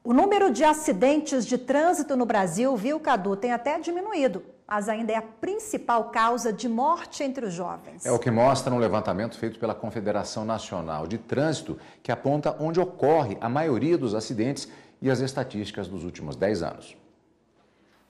O número de acidentes de trânsito no Brasil, viu, Cadu, tem até diminuído, mas ainda é a principal causa de morte entre os jovens. É o que mostra um levantamento feito pela Confederação Nacional de Trânsito, que aponta onde ocorre a maioria dos acidentes e as estatísticas dos últimos 10 anos.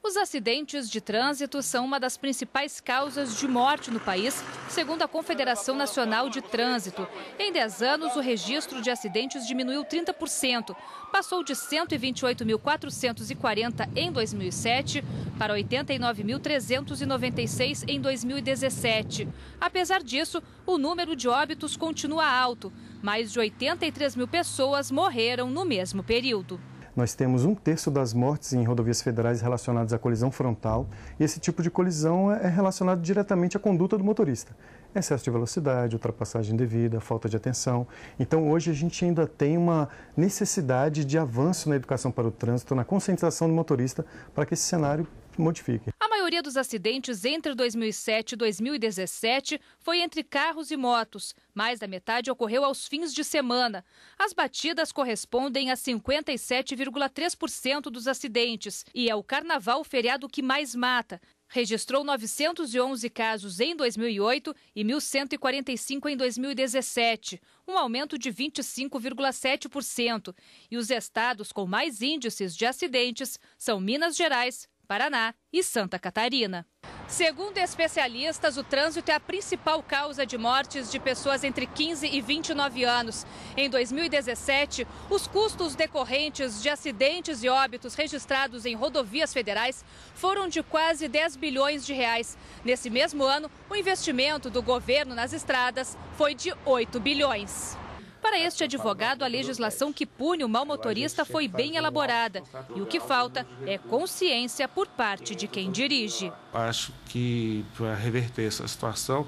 Os acidentes de trânsito são uma das principais causas de morte no país, segundo a Confederação Nacional de Trânsito. Em 10 anos, o registro de acidentes diminuiu 30%. Passou de 128.440 em 2007 para 89.396 em 2017. Apesar disso, o número de óbitos continua alto. Mais de 83 mil pessoas morreram no mesmo período. Nós temos 1/3 das mortes em rodovias federais relacionadas à colisão frontal, e esse tipo de colisão é relacionado diretamente à conduta do motorista. Excesso de velocidade, ultrapassagem indevida, falta de atenção. Então, hoje a gente ainda tem uma necessidade de avanço na educação para o trânsito, na conscientização do motorista, para que esse cenário modifique. A maioria dos acidentes entre 2007 e 2017 foi entre carros e motos. Mais da metade ocorreu aos fins de semana. As batidas correspondem a 57,3% dos acidentes. E é o carnaval o feriado que mais mata. Registrou 911 casos em 2008 e 1.145 em 2017, um aumento de 25,7%. E os estados com mais índices de acidentes são Minas Gerais, Paraná e Santa Catarina. Segundo especialistas, o trânsito é a principal causa de mortes de pessoas entre 15 e 29 anos. Em 2017, os custos decorrentes de acidentes e óbitos registrados em rodovias federais foram de quase 10 bilhões de reais. Nesse mesmo ano, o investimento do governo nas estradas foi de 8 bilhões. Para este advogado, a legislação que pune o mau motorista foi bem elaborada. E o que falta é consciência por parte de quem dirige. Acho que para reverter essa situação,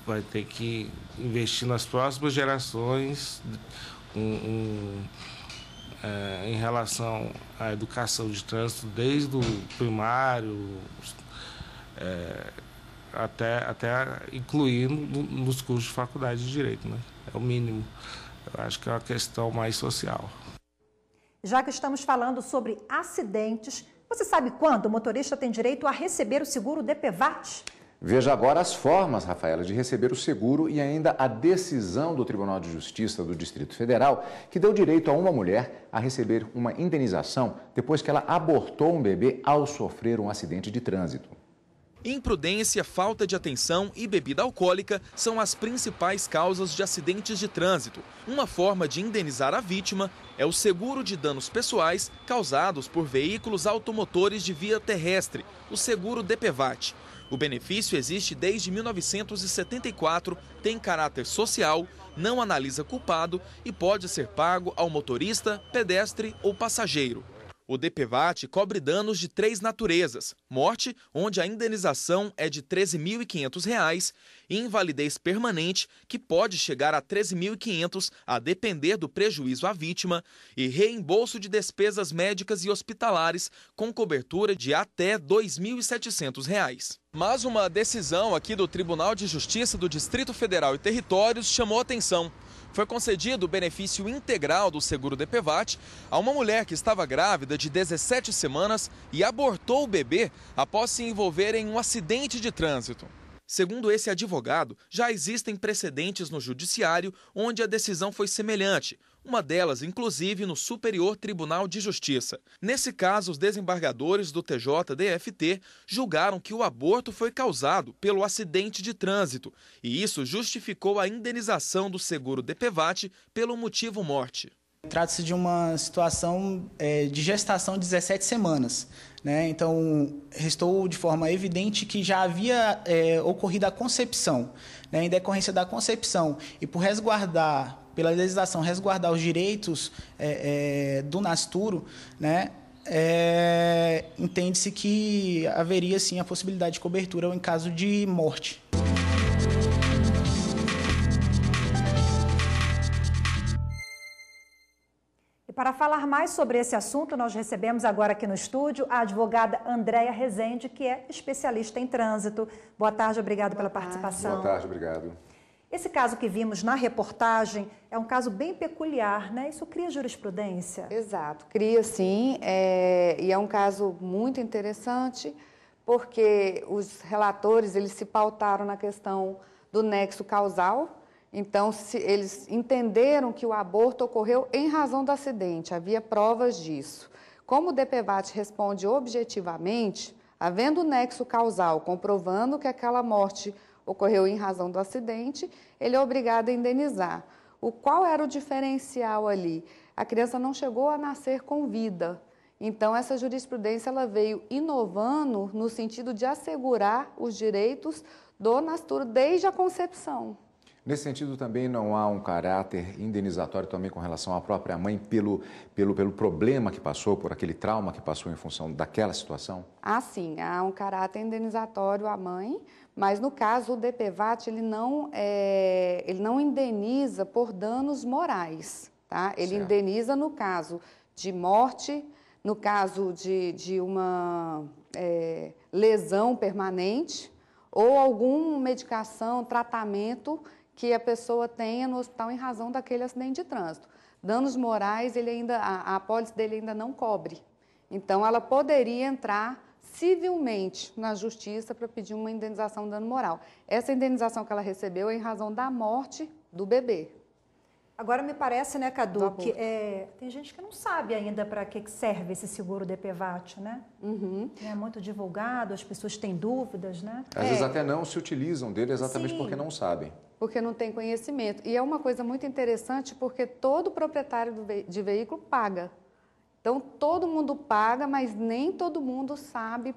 vai ter que investir nas próximas gerações em relação à educação de trânsito, desde o primário até incluindo nos cursos de faculdade de Direito, né? É o mínimo. Eu acho que é uma questão mais social. Já que estamos falando sobre acidentes, você sabe quando o motorista tem direito a receber o seguro DPVAT? Veja agora as formas, Rafaela, de receber o seguro e ainda a decisão do Tribunal de Justiça do Distrito Federal, que deu direito a uma mulher a receber uma indenização depois que ela abortou um bebê ao sofrer um acidente de trânsito. Imprudência, falta de atenção e bebida alcoólica são as principais causas de acidentes de trânsito. Uma forma de indenizar a vítima é o seguro de danos pessoais causados por veículos automotores de via terrestre, o seguro DPVAT. O benefício existe desde 1974, tem caráter social, não analisa culpado e pode ser pago ao motorista, pedestre ou passageiro. O DPVAT cobre danos de 3 naturezas: morte, onde a indenização é de R$ 13.500, e invalidez permanente, que pode chegar a R$ 13.500, a depender do prejuízo à vítima, e reembolso de despesas médicas e hospitalares, com cobertura de até R$ 2.700. Mas uma decisão aqui do Tribunal de Justiça do Distrito Federal e Territórios chamou atenção. Foi concedido o benefício integral do seguro DPVAT a uma mulher que estava grávida de 17 semanas e abortou o bebê após se envolver em um acidente de trânsito. Segundo esse advogado, já existem precedentes no judiciário onde a decisão foi semelhante, uma delas, inclusive, no Superior Tribunal de Justiça. Nesse caso, os desembargadores do TJDFT julgaram que o aborto foi causado pelo acidente de trânsito e isso justificou a indenização do seguro DPVAT pelo motivo morte. Trata-se de uma situação de gestação de 17 semanas. Né? Então, restou de forma evidente que já havia ocorrido a concepção. Né? Em decorrência da concepção e por resguardar, pela legislação, resguardar os direitos do nascituro, né? Entende-se que haveria sim a possibilidade de cobertura em caso de morte. E para falar mais sobre esse assunto, nós recebemos agora aqui no estúdio a advogada Andréia Rezende, que é especialista em trânsito. Boa tarde, obrigado pela participação. Boa tarde, obrigado. Esse caso que vimos na reportagem é um caso bem peculiar, né? Isso cria jurisprudência? Exato, cria sim, e é um caso muito interessante, porque os relatores eles se pautaram na questão do nexo causal. Então, eles entenderam que o aborto ocorreu em razão do acidente, havia provas disso. Como o DPVAT responde objetivamente, havendo nexo causal, comprovando que aquela morte ocorreu em razão do acidente, ele é obrigado a indenizar. Qual era o diferencial ali? A criança não chegou a nascer com vida. Então, essa jurisprudência ela veio inovando no sentido de assegurar os direitos do nascituro desde a concepção. Nesse sentido, também não há um caráter indenizatório também com relação à própria mãe pelo problema que passou, por aquele trauma que passou em função daquela situação? Ah, sim, há um caráter indenizatório à mãe, mas no caso o DPVAT ele não indeniza por danos morais, tá? Ele certo. Indeniza no caso de morte, no caso de uma lesão permanente ou alguma medicação, tratamento que a pessoa tenha no hospital em razão daquele acidente de trânsito. Danos morais, a apólice dele ainda não cobre. Então, ela poderia entrar civilmente na justiça para pedir uma indenização de dano moral. Essa indenização que ela recebeu é em razão da morte do bebê. Agora, me parece, né, Cadu, que tem gente que não sabe ainda para que serve esse seguro DPVAT, né? Uhum. É muito divulgado, as pessoas têm dúvidas, né? Às vezes até não se utilizam dele exatamente Sim. porque não sabem. Porque não tem conhecimento. E é uma coisa muito interessante porque todo proprietário de veículo paga. Então, todo mundo paga, mas nem todo mundo sabe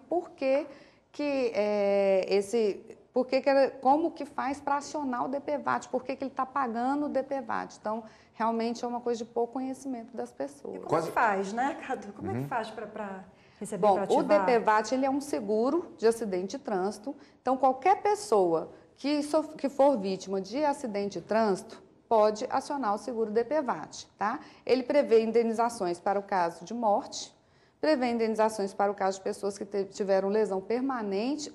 como que faz para acionar o DPVAT, por que ele está pagando o DPVAT. Então, realmente é uma coisa de pouco conhecimento das pessoas. E como é que faz, né, Cadu? Como é que faz para receber, para o ativar? DPVAT ele é um seguro de acidente de trânsito. Então, qualquer pessoa que for vítima de acidente de trânsito pode acionar o seguro DPVAT, tá? Ele prevê indenizações para o caso de morte, prevê indenizações para o caso de pessoas que tiveram lesão permanente.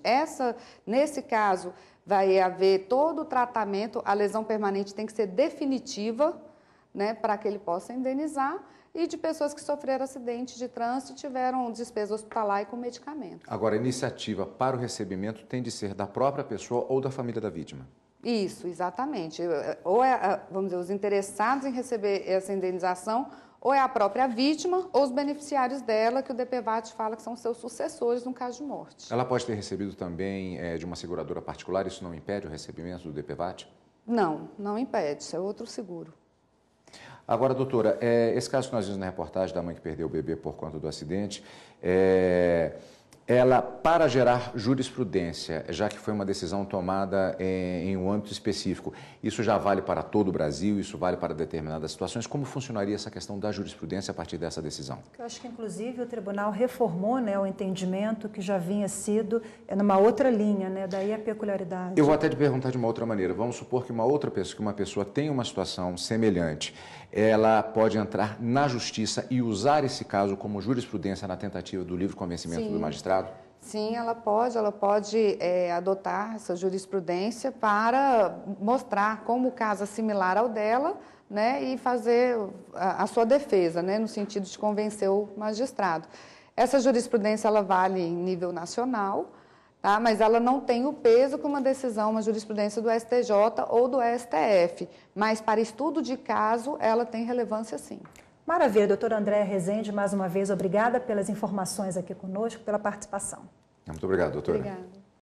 Nesse caso, vai haver todo o tratamento, a lesão permanente tem que ser definitiva, né, para que ele possa indenizar, e de pessoas que sofreram acidente de trânsito e tiveram despesa hospitalar e com medicamento. Agora, a iniciativa para o recebimento tem de ser da própria pessoa ou da família da vítima? Isso, exatamente. Ou vamos dizer, os interessados em receber essa indenização, ou é a própria vítima ou os beneficiários dela, que o DPVAT fala que são seus sucessores no caso de morte. Ela pode ter recebido também de uma seguradora particular, isso não impede o recebimento do DPVAT? Não, não impede, isso é outro seguro. Agora, doutora, esse caso que nós vimos na reportagem da mãe que perdeu o bebê por conta do acidente, ela, para gerar jurisprudência, já que foi uma decisão tomada em um âmbito específico, isso já vale para todo o Brasil, isso vale para determinadas situações? Como funcionaria essa questão da jurisprudência a partir dessa decisão? Eu acho que, inclusive, o tribunal reformou, né, o entendimento que já vinha sido numa outra linha, né? Daí a peculiaridade. Eu vou até te perguntar de uma outra maneira. Vamos supor que uma pessoa tem uma situação semelhante. Ela pode entrar na justiça e usar esse caso como jurisprudência na tentativa do livre convencimento do magistrado? Sim, ela pode adotar essa jurisprudência para mostrar como o caso é similar ao dela, né, e fazer a sua defesa, né, no sentido de convencer o magistrado. Essa jurisprudência ela vale em nível nacional, tá, mas ela não tem o peso que uma decisão, uma jurisprudência do STJ ou do STF, mas para estudo de caso ela tem relevância sim. Maravilha, doutora Andréa Rezende, mais uma vez, obrigada pelas informações aqui conosco, pela participação. Muito obrigado, doutora. Obrigada.